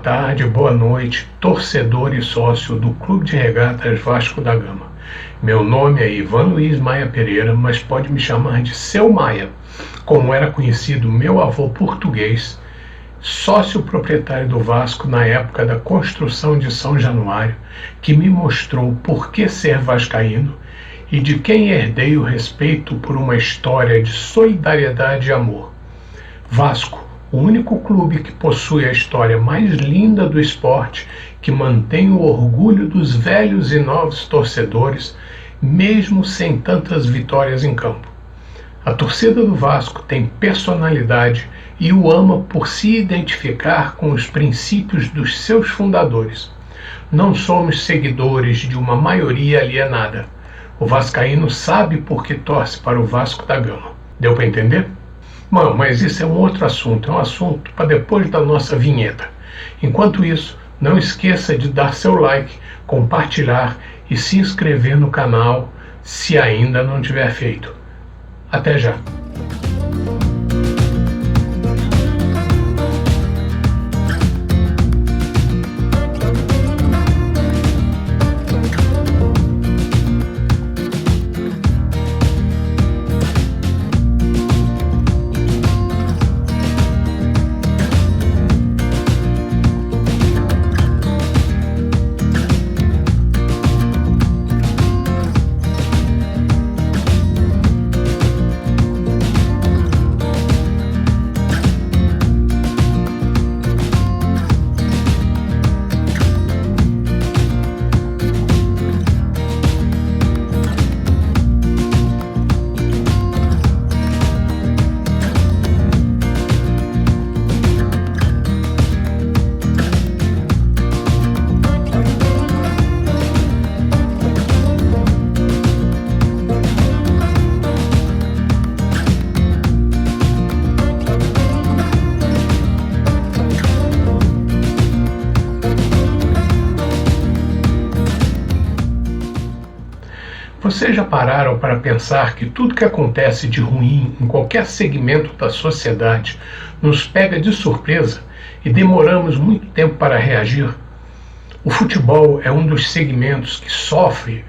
tarde, boa noite, torcedor e sócio do Clube de Regatas Vasco da Gama. Meu nome é Ivan Luiz Maia Pereira, mas pode me chamar de Seu Maia, como era conhecido meu avô português, sócio proprietário do Vasco na época da construção de São Januário, que me mostrou por que ser vascaíno e de quem herdei o respeito por uma história de solidariedade e amor. Vasco, o único clube que possui a história mais linda do esporte, que mantém o orgulho dos velhos e novos torcedores, mesmo sem tantas vitórias em campo. A torcida do Vasco tem personalidade e o ama por se identificar com os princípios dos seus fundadores. Não somos seguidores de uma maioria alienada. O vascaíno sabe por que torce para o Vasco da Gama. Deu para entender? Bom, mas isso é um outro assunto, é um assunto para depois da nossa vinheta. Enquanto isso, não esqueça de dar seu like, compartilhar e se inscrever no canal se ainda não tiver feito. Até já! Vocês já pararam para pensar que tudo que acontece de ruim em qualquer segmento da sociedade nos pega de surpresa e demoramos muito tempo para reagir? O futebol é um dos segmentos que sofre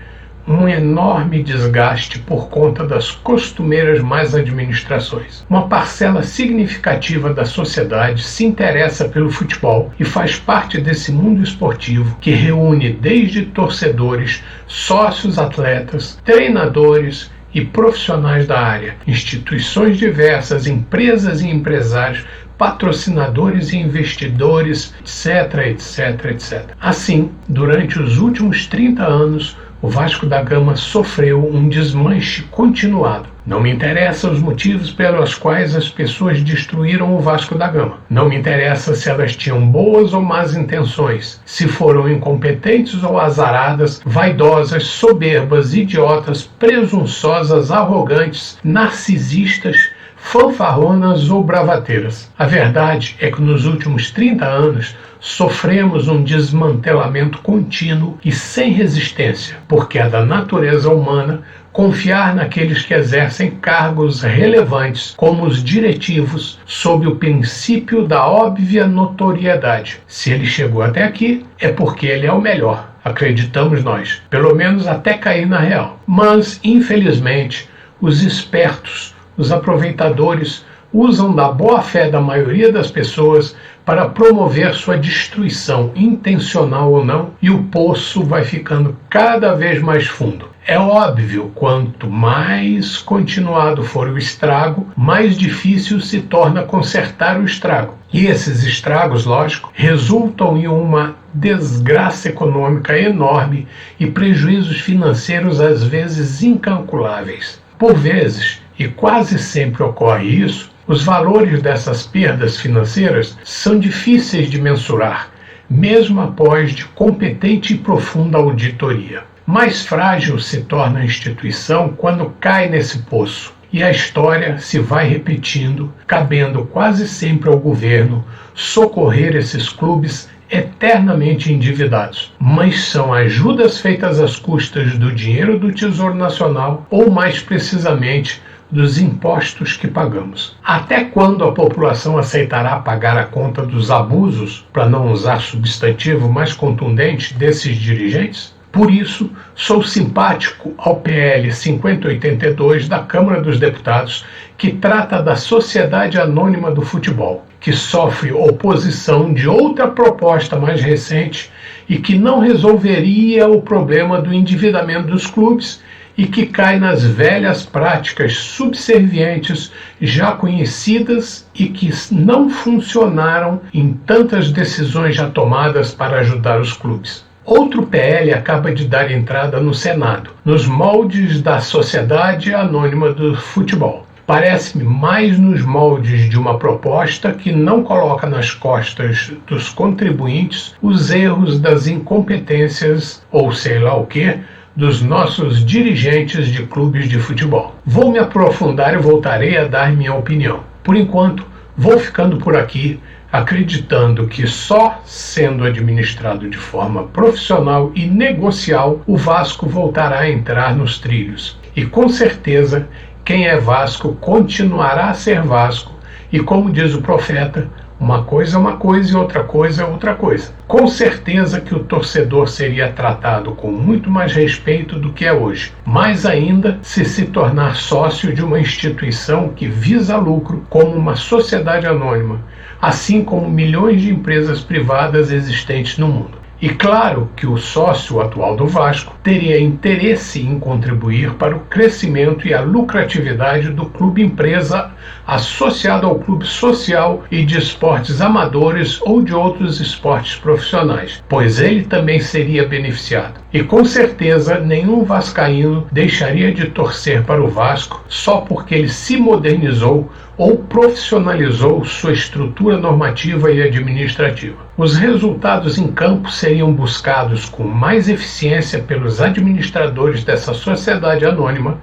um enorme desgaste por conta das costumeiras más administrações. Uma parcela significativa da sociedade se interessa pelo futebol e faz parte desse mundo esportivo que reúne desde torcedores, sócios atletas, treinadores e profissionais da área, instituições diversas, empresas e empresários, patrocinadores e investidores, etc, etc, etc. Assim, durante os últimos 30 anos, o Vasco da Gama sofreu um desmanche continuado. Não me interessam os motivos pelos quais as pessoas destruíram o Vasco da Gama. Não me interessa se elas tinham boas ou más intenções, se foram incompetentes ou azaradas, vaidosas, soberbas, idiotas, presunçosas, arrogantes, narcisistas, fanfarronas ou bravateiras. A verdade é que nos últimos 30 anos sofremos um desmantelamento contínuo e sem resistência, porque é da natureza humana confiar naqueles que exercem cargos relevantes como os diretivos sob o princípio da óbvia notoriedade. Se ele chegou até aqui, é porque ele é o melhor, acreditamos nós, pelo menos até cair na real. Mas, infelizmente, os espertos, os aproveitadores, usam da boa-fé da maioria das pessoas para promover sua destruição, intencional ou não, e o poço vai ficando cada vez mais fundo. É óbvio, quanto mais continuado for o estrago, mais difícil se torna consertar o estrago. E esses estragos, lógico, resultam em uma desgraça econômica enorme e prejuízos financeiros às vezes incalculáveis. Por vezes, e quase sempre ocorre isso, os valores dessas perdas financeiras são difíceis de mensurar, mesmo após de competente e profunda auditoria. Mais frágil se torna a instituição quando cai nesse poço, e a história se vai repetindo, cabendo quase sempre ao governo socorrer esses clubes eternamente endividados. Mas são ajudas feitas às custas do dinheiro do Tesouro Nacional, ou mais precisamente, dos impostos que pagamos. Até quando a população aceitará pagar a conta dos abusos, para não usar substantivo mais contundente, desses dirigentes? Por isso, sou simpático ao PL 5082 da Câmara dos Deputados, que trata da Sociedade Anônima do Futebol, que sofre oposição de outra proposta mais recente e que não resolveria o problema do endividamento dos clubes e que cai nas velhas práticas subservientes já conhecidas e que não funcionaram em tantas decisões já tomadas para ajudar os clubes. Outro PL acaba de dar entrada no Senado, nos moldes da Sociedade Anônima do Futebol. Parece-me mais nos moldes de uma proposta que não coloca nas costas dos contribuintes os erros das incompetências, ou sei lá o que, dos nossos dirigentes de clubes de futebol. Vou me aprofundar e voltarei a dar minha opinião. Por enquanto, vou ficando por aqui, acreditando que só sendo administrado de forma profissional e negocial, o Vasco voltará a entrar nos trilhos. E com certeza, quem é Vasco continuará a ser Vasco. E como diz o profeta, uma coisa é uma coisa e outra coisa é outra coisa. Com certeza que o torcedor seria tratado com muito mais respeito do que é hoje. Mais ainda se tornar sócio de uma instituição que visa lucro, como uma sociedade anônima, assim como milhões de empresas privadas existentes no mundo. E claro que o sócio atual do Vasco teria interesse em contribuir para o crescimento e a lucratividade do clube empresa associado ao clube social e de esportes amadores ou de outros esportes profissionais, pois ele também seria beneficiado. E com certeza nenhum vascaíno deixaria de torcer para o Vasco só porque ele se modernizou ou profissionalizou sua estrutura normativa e administrativa. Os resultados em campo seriam buscados com mais eficiência pelos administradores dessa sociedade anônima,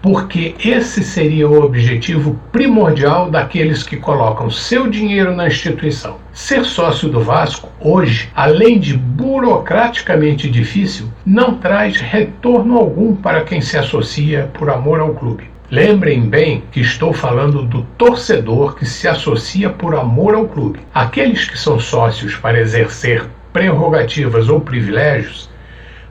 porque esse seria o objetivo primordial daqueles que colocam seu dinheiro na instituição. Ser sócio do Vasco, hoje, além de burocraticamente difícil, não traz retorno algum para quem se associa por amor ao clube. Lembrem bem que estou falando do torcedor que se associa por amor ao clube. Aqueles que são sócios para exercer prerrogativas ou privilégios,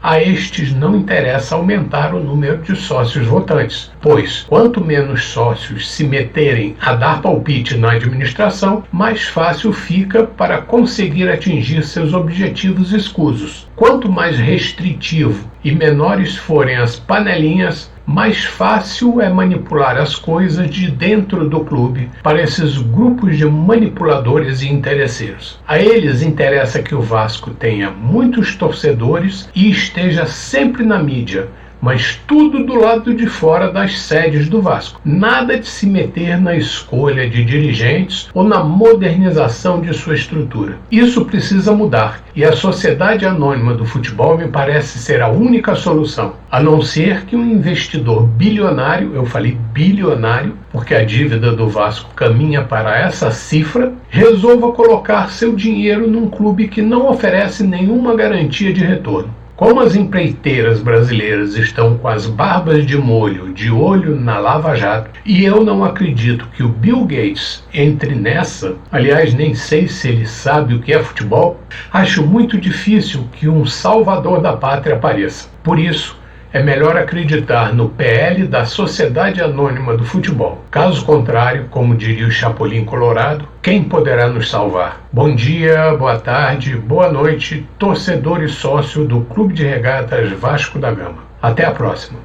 a estes não interessa aumentar o número de sócios votantes, pois quanto menos sócios se meterem a dar palpite na administração, mais fácil fica para conseguir atingir seus objetivos escusos. Quanto mais restritivo e menores forem as panelinhas, mais fácil é manipular as coisas de dentro do clube para esses grupos de manipuladores e interesseiros. A eles interessa que o Vasco tenha muitos torcedores e esteja sempre na mídia, mas tudo do lado de fora das sedes do Vasco. Nada de se meter na escolha de dirigentes ou na modernização de sua estrutura. Isso precisa mudar, e a Sociedade Anônima do Futebol me parece ser a única solução, a não ser que um investidor bilionário, eu falei bilionário, porque a dívida do Vasco caminha para essa cifra, resolva colocar seu dinheiro num clube que não oferece nenhuma garantia de retorno. Como as empreiteiras brasileiras estão com as barbas de molho, de olho na Lava Jato, e eu não acredito que o Bill Gates entre nessa, aliás, nem sei se ele sabe o que é futebol, acho muito difícil que um salvador da pátria apareça. Por isso, é melhor acreditar no PL da Sociedade Anônima do Futebol. Caso contrário, como diria o Chapolin Colorado, quem poderá nos salvar? Bom dia, boa tarde, boa noite, torcedor e sócio do Clube de Regatas Vasco da Gama. Até a próxima.